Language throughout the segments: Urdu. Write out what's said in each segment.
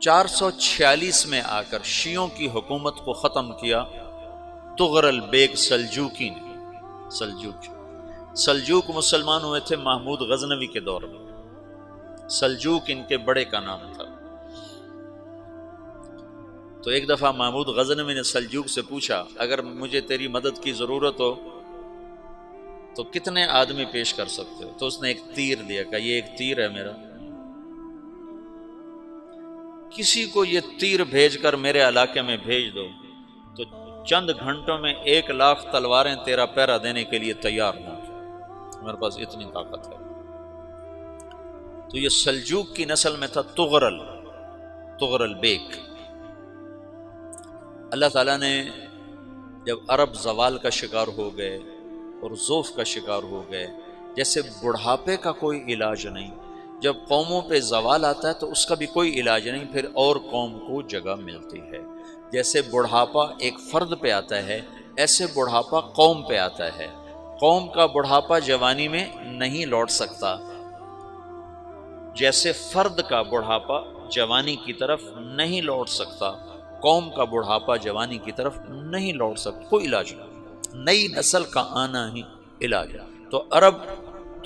446 میں آ کر شیعوں کی حکومت کو ختم کیا تغرل بیگ سلجوکی نے۔ سلجوک مسلمان ہوئے تھے محمود غزنوی کے دور میں، سلجوک ان کے بڑے کا نام تھا۔ تو ایک دفعہ محمود غزنوی نے سلجوک سے پوچھا اگر مجھے تیری مدد کی ضرورت ہو تو کتنے آدمی پیش کر سکتے ہو؟ تو اس نے ایک تیر دیا، کہا یہ ایک تیر ہے میرا، کسی کو یہ تیر بھیج کر میرے علاقے میں بھیج دو تو چند گھنٹوں میں 1,00,000 تلواریں تیرا پہرا دینے کے لیے تیار ہوں، میرے پاس اتنی طاقت ہے۔ تو یہ سلجوک کی نسل میں تھا تغرل بیگ۔ اللہ تعالیٰ نے جب عرب زوال کا شکار ہو گئے اور ضعف کا شکار ہو گئے، جیسے بڑھاپے کا کوئی علاج نہیں، جب قوموں پہ زوال آتا ہے تو اس کا بھی کوئی علاج نہیں، پھر اور قوم کو جگہ ملتی ہے۔ جیسے بڑھاپا ایک فرد پہ آتا ہے، ایسے بڑھاپا قوم پہ آتا ہے۔ قوم کا بڑھاپا جوانی میں نہیں لوٹ سکتا، جیسے فرد کا بڑھاپا جوانی کی طرف نہیں لوٹ سکتا، قوم کا بڑھاپا جوانی کی طرف نہیں لوٹ سکتا، کوئی علاج نہیں، نئی نسل کا آنا ہی علاج ہے۔ تو عرب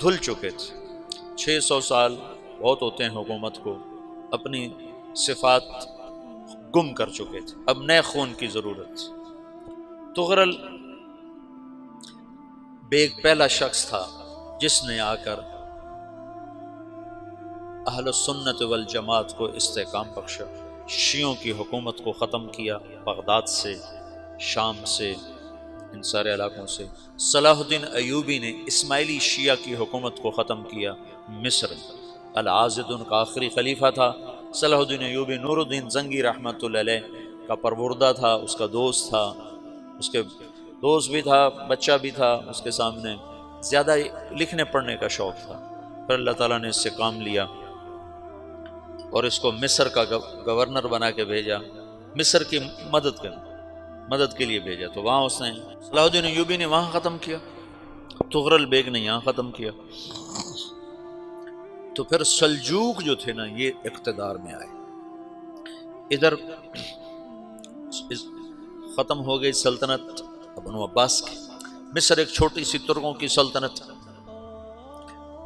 دھل چکے تھے، 600 سال بہت ہوتے ہیں حکومت کو، اپنی صفات گم کر چکے تھے، اب نئے خون کی ضرورت تھی۔ تغرل بیگ پہلا شخص تھا جس نے آ کر اہل سنت والجماعت کو استحکام بخشا، شیعوں کی حکومت کو ختم کیا، بغداد سے، شام سے، ان سارے علاقوں سے۔ صلاح الدین ایوبی نے اسماعیلی شیعہ کی حکومت کو ختم کیا، مصر۔ العاضد ان کا آخری خلیفہ تھا۔ صلاح الدین ایوبی نور الدین زنگی رحمۃ اللہ علیہ کا پروردہ تھا، اس کا دوست تھا، اس کے دوست بھی تھا، بچہ بھی تھا اس کے سامنے، زیادہ لکھنے پڑھنے کا شوق تھا۔ پھر اللہ تعالیٰ نے اس سے کام لیا اور اس کو مصر کا گورنر بنا کے بھیجا، مصر کی مدد کے لیے بھیجا۔ تو وہاں اس نے صلاح الدین ایوبی نے وہاں ختم کیا، تغرل بیگ نے یہاں ختم کیا۔ تو پھر سلجوک جو تھے نا یہ اقتدار میں آئے، ادھر ختم ہو گئی سلطنت بنو عباس کی، مصر ایک چھوٹی سی ترکوں کی سلطنت۔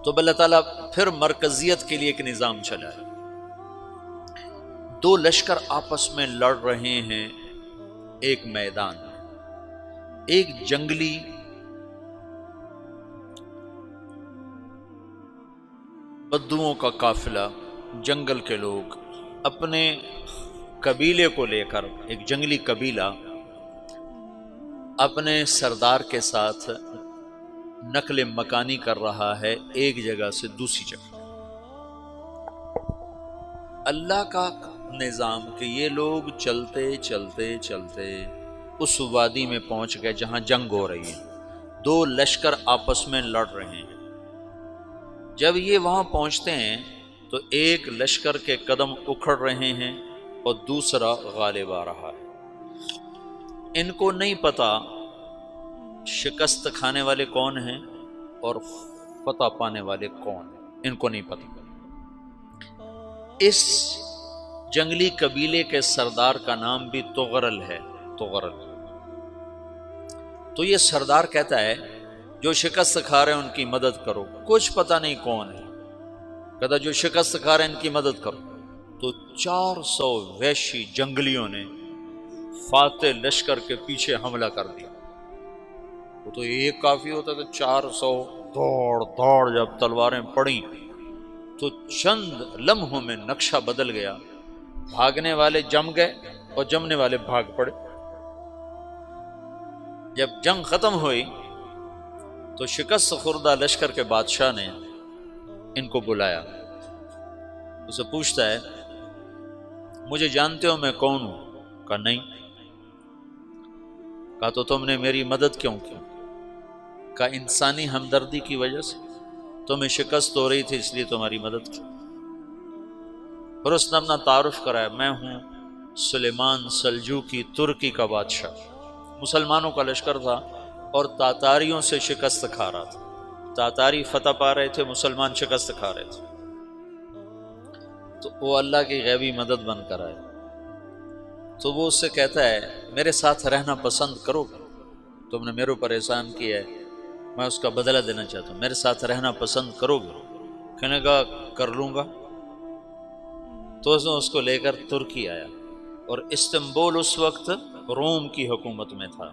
تو اللہ تعالیٰ پھر مرکزیت کے لیے ایک نظام چلایا، دو لشکر آپس میں لڑ رہے ہیں ایک میدان میں، ایک جنگلی بدوؤں کا قافلہ، جنگل کے لوگ اپنے قبیلے کو لے کر، ایک جنگلی قبیلہ اپنے سردار کے ساتھ نقل مکانی کر رہا ہے ایک جگہ سے دوسری جگہ۔ اللہ کا نظام کہ یہ لوگ چلتے چلتے چلتے اس وادی میں پہنچ گئے جہاں جنگ ہو رہی ہے، دو لشکر آپس میں لڑ رہے ہیں۔ جب یہ وہاں پہنچتے ہیں تو ایک لشکر کے قدم اکھڑ رہے ہیں اور دوسرا غالب آ رہا ہے۔ ان کو نہیں پتا شکست کھانے والے کون ہیں اور فتح پانے والے کون ہیں، ان کو نہیں پتا۔ اس جنگلی قبیلے کے سردار کا نام بھی تغرل ہے، تغرل۔ تو یہ سردار کہتا ہے جو شکست کھا رہے ہیں ان کی مدد کرو، کچھ پتہ نہیں کون ہے، کہتا جو شکست کھا رہے ہیں ان کی مدد کرو۔ تو 400 وحشی جنگلیوں نے فاتح لشکر کے پیچھے حملہ کر دیا۔ وہ تو ایک کافی ہوتا تھا، 400 دوڑ جب تلواریں پڑیں تو چند لمحوں میں نقشہ بدل گیا، بھاگنے والے جم گئے اور جمنے والے بھاگ پڑے۔ جب جنگ ختم ہوئی تو شکست خوردہ لشکر کے بادشاہ نے ان کو بلایا، اسے پوچھتا ہے مجھے جانتے ہو میں کون ہوں؟ کہا نہیں۔ کہا تو تم نے میری مدد کیوں کی؟ کہا انسانی ہمدردی کی وجہ سے، تمہیں شکست ہو رہی تھی اس لیے تمہاری مدد کی۔ پھر اس نے اپنا تعارف کرایا، میں ہوں سلیمان سلجوکی، ترکی کا بادشاہ۔ مسلمانوں کا لشکر تھا اور تاتاریوں سے شکست کھا رہا تھا، تاتاری فتح پا رہے تھے، مسلمان شکست کھا رہے تھے۔ تو وہ اللہ کی غیبی مدد بن کر آئے، تو وہ اس سے کہتا ہے میرے ساتھ رہنا پسند کرو گے؟ تم نے میرے اوپر احسان کیا ہے، میں اس کا بدلہ دینا چاہتا ہوں، میرے ساتھ رہنا پسند کرو گے؟ کہنے لگا کر لوں گا۔ تو اس کو لے کر ترکی آیا، اور استنبول اس وقت روم کی حکومت میں تھا،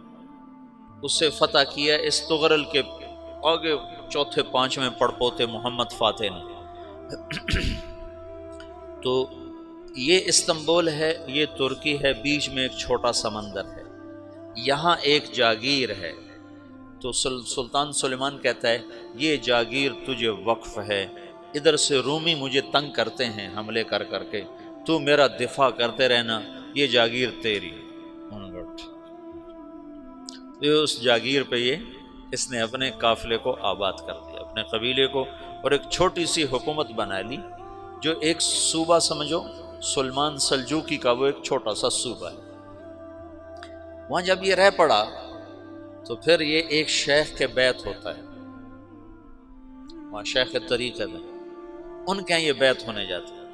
اسے فتح کیا اس تغرل کے آگے چوتھے پانچویں پڑپوتے محمد فاتح نے۔ تو یہ استنبول ہے، یہ ترکی ہے، بیچ میں ایک چھوٹا سمندر ہے، یہاں ایک جاگیر ہے۔ تو سلطان سلیمان کہتا ہے یہ جاگیر تجھے وقف ہے، ادھر سے رومی مجھے تنگ کرتے ہیں حملے کر کر کے، تو میرا دفاع کرتے رہنا، یہ جاگیر تیری۔ اس جاگیر پہ اس نے اپنے قافلے کو آباد کر دیا، اپنے قبیلے کو، اور ایک چھوٹی سی حکومت بنا لی، جو ایک صوبہ سمجھو، سلمان سلجوقی کا وہ ایک چھوٹا سا صوبہ ہے۔ وہاں جب یہ رہ پڑا تو پھر یہ ایک شیخ کے بیت ہوتا ہے، وہاں شیخ طریقہ میں ان کے یہ بیت ہونے جاتا ہے،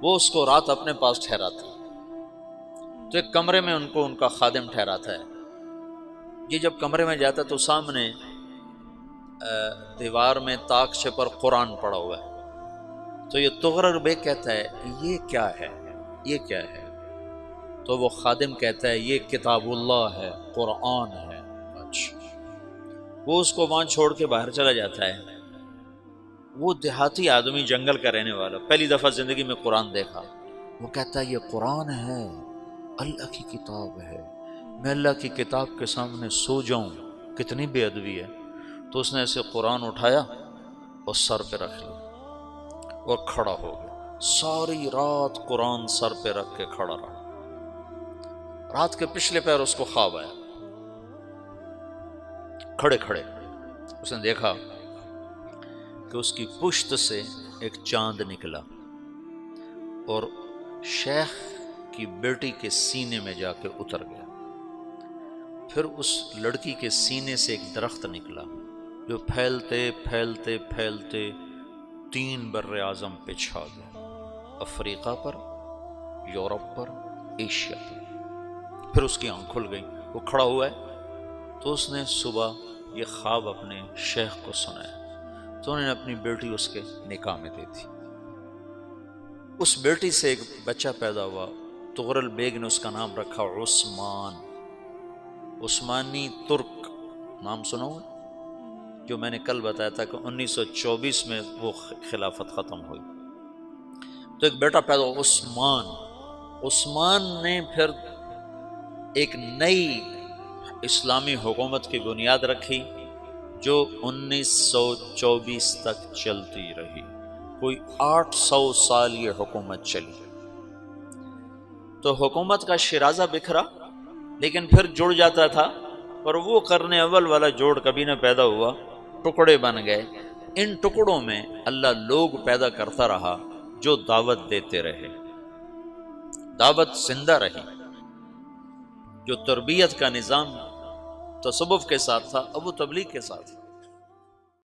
وہ اس کو رات اپنے پاس ٹھہراتا ہے، تو ایک کمرے میں ان کو ان کا خادم ٹھہراتا ہے۔ یہ جب کمرے میں جاتا ہے تو سامنے دیوار میں طاقچے پر قرآن پڑا ہوا ہے، تو یہ تغرل بیگ کہتا ہے یہ کیا ہے، یہ کیا ہے؟ تو وہ خادم کہتا ہے یہ کتاب اللہ ہے، قرآن ہے۔ اچھا، وہ اس کو وہاں چھوڑ کے باہر چلا جاتا ہے۔ وہ دیہاتی آدمی، جنگل کا رہنے والا، پہلی دفعہ زندگی میں قرآن دیکھا، وہ کہتا ہے یہ قرآن ہے، اللہ کی کتاب ہے، میں اللہ کی کتاب کے سامنے سو جاؤں، کتنی بے ادبی ہے۔ تو اس نے ایسے قرآن اٹھایا اور سر پہ رکھ لیا اور کھڑا ہو گیا، ساری رات قرآن سر پہ رکھ کے کھڑا رہا۔ رات کے پچھلے پہر اس کو خواب آیا، کھڑے کھڑے اس نے دیکھا کہ اس کی پشت سے ایک چاند نکلا اور شیخ کی بیٹی کے سینے میں جا کے اتر گیا۔ پھر اس لڑکی کے سینے سے ایک درخت نکلا جو پھیلتے پھیلتے پھیلتے 3 بر اعظم پہ چھا گیا، افریقہ پر، یورپ پر، ایشیا پر۔ پھر اس کی آنکھ کھل گئی، وہ کھڑا ہوا ہے، تو اس نے صبح یہ خواب اپنے شیخ کو سنایا، تو انہوں نے اپنی بیٹی اس کے نکاح میں دے دی۔ اس بیٹی سے ایک بچہ پیدا ہوا، تغرل بیگ نے اس کا نام رکھا عثمان، عثمانی ترک نام سنا ہوا، جو میں نے کل بتایا تھا کہ 1924 میں وہ خلافت ختم ہوئی۔ تو ایک بیٹا پیدا ہوا عثمان۔ عثمان نے پھر ایک نئی اسلامی حکومت کی بنیاد رکھی جو 1924 تک چلتی رہی، کوئی 800 سال یہ حکومت چلی۔ تو حکومت کا شیرازہ بکھرا لیکن پھر جڑ جاتا تھا، پر وہ قرن اول والا جوڑ کبھی نہ پیدا ہوا، ٹکڑے بن گئے۔ ان ٹکڑوں میں اللہ لوگ پیدا کرتا رہا جو دعوت دیتے رہے، دعوت زندہ رہی۔ جو تربیت کا نظام تصوف کے ساتھ تھا اب وہ تبلیغ کے ساتھ۔